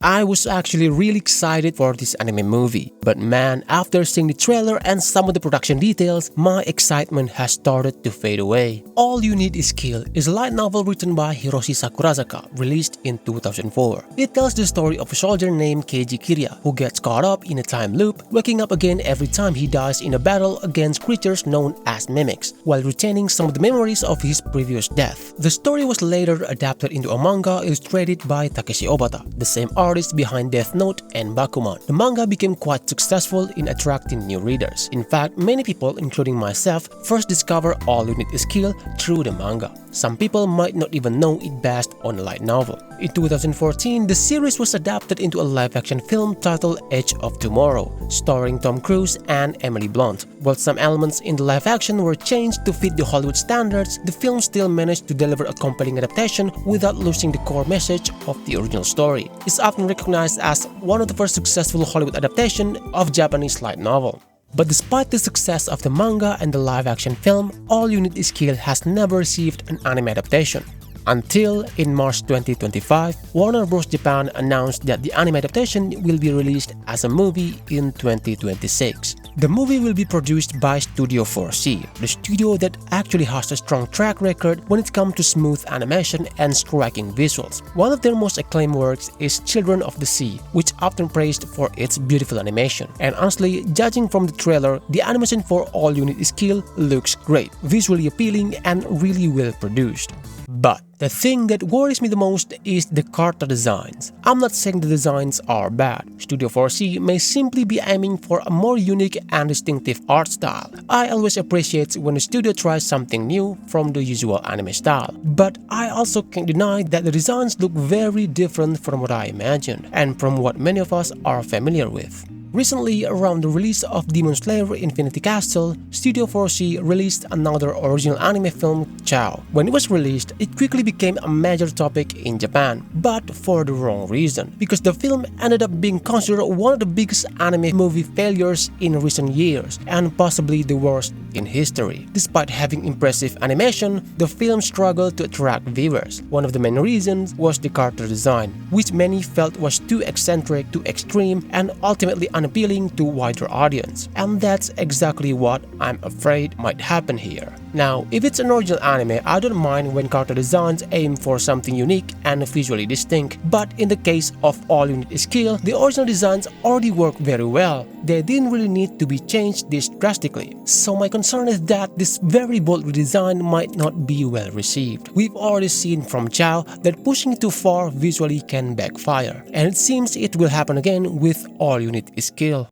I was actually really excited for this anime movie, but man, after seeing the trailer and some of the production details, my excitement has started to fade away. All You Need Is Kill is a light novel written by Hiroshi Sakurazaka, released in 2004. It tells the story of a soldier named Keiji Kirya who gets caught up in a time loop, waking up again every time he dies in a battle against creatures known as mimics, while retaining some of the memories of his previous death. The story was later adapted into a manga illustrated by Takeshi Obata, the same artist behind Death Note and Bakuman. The manga became quite successful in attracting new readers. In fact, many people, including myself, first discover All You Need Is Kill through the manga. Some people might not even know it based on a light novel. In 2014, the series was adapted into a live-action film titled Edge of Tomorrow, starring Tom Cruise and Emily Blunt. While some elements in the live-action were changed to fit the Hollywood standards, the film still managed to deliver a compelling adaptation without losing the core message of the original story. It's often recognized as one of the first successful Hollywood adaptations of Japanese light novel. But despite the success of the manga and the live-action film, All You Need Is Kill has never received an anime adaptation. Until in March 2025, Warner Bros. Japan announced that the anime adaptation will be released as a movie in 2026. The movie will be produced by Studio 4C, the studio that actually has a strong track record when it comes to smooth animation and striking visuals. One of their most acclaimed works is Children of the Sea, which often praised for its beautiful animation. And honestly, judging from the trailer, the animation for All You Need Is Kill looks great, visually appealing and really well produced. But the thing that worries me the most is the character designs. I'm not saying the designs are bad. Studio 4C may simply be aiming for a more unique and distinctive art style. I always appreciate when a studio tries something new from the usual anime style. But I also can't deny that the designs look very different from what I imagined and from what many of us are familiar with. Recently, around the release of Demon Slayer Infinity Castle, Studio 4C released another original anime film, Chao. When it was released, it quickly became a major topic in Japan, but for the wrong reason, because the film ended up being considered one of the biggest anime movie failures in recent years, and possibly the worst in history. Despite having impressive animation, the film struggled to attract viewers. One of the main reasons was the character design, which many felt was too eccentric, too extreme, and ultimately unappealing to a wider audience. And that's exactly what I'm afraid might happen here. Now, if it's an original anime, I don't mind when character designs aim for something unique and visually distinct, but in the case of All You Need Is Kill, the original designs already work very well. They didn't really need to be changed this drastically. So my concern is that this very bold redesign might not be well received. We've already seen from Chao that pushing it too far visually can backfire, and it seems it will happen again with All You Need Is Kill.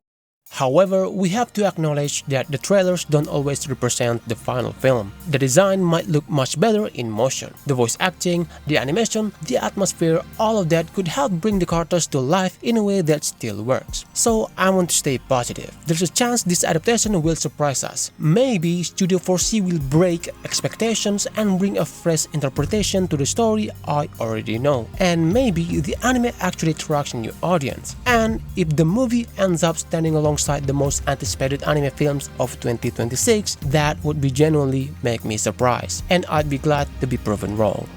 However, we have to acknowledge that the trailers don't always represent the final film. The design might look much better in motion. The voice acting, the animation, the atmosphere, all of that could help bring the characters to life in a way that still works. So I want to stay positive. There's a chance this adaptation will surprise us. Maybe Studio 4C will break expectations and bring a fresh interpretation to the story I already know. And maybe the anime actually attracts a new audience. And if the movie ends up standing alongside the most anticipated anime films of 2026, that would be genuinely make me surprised, and I'd be glad to be proven wrong.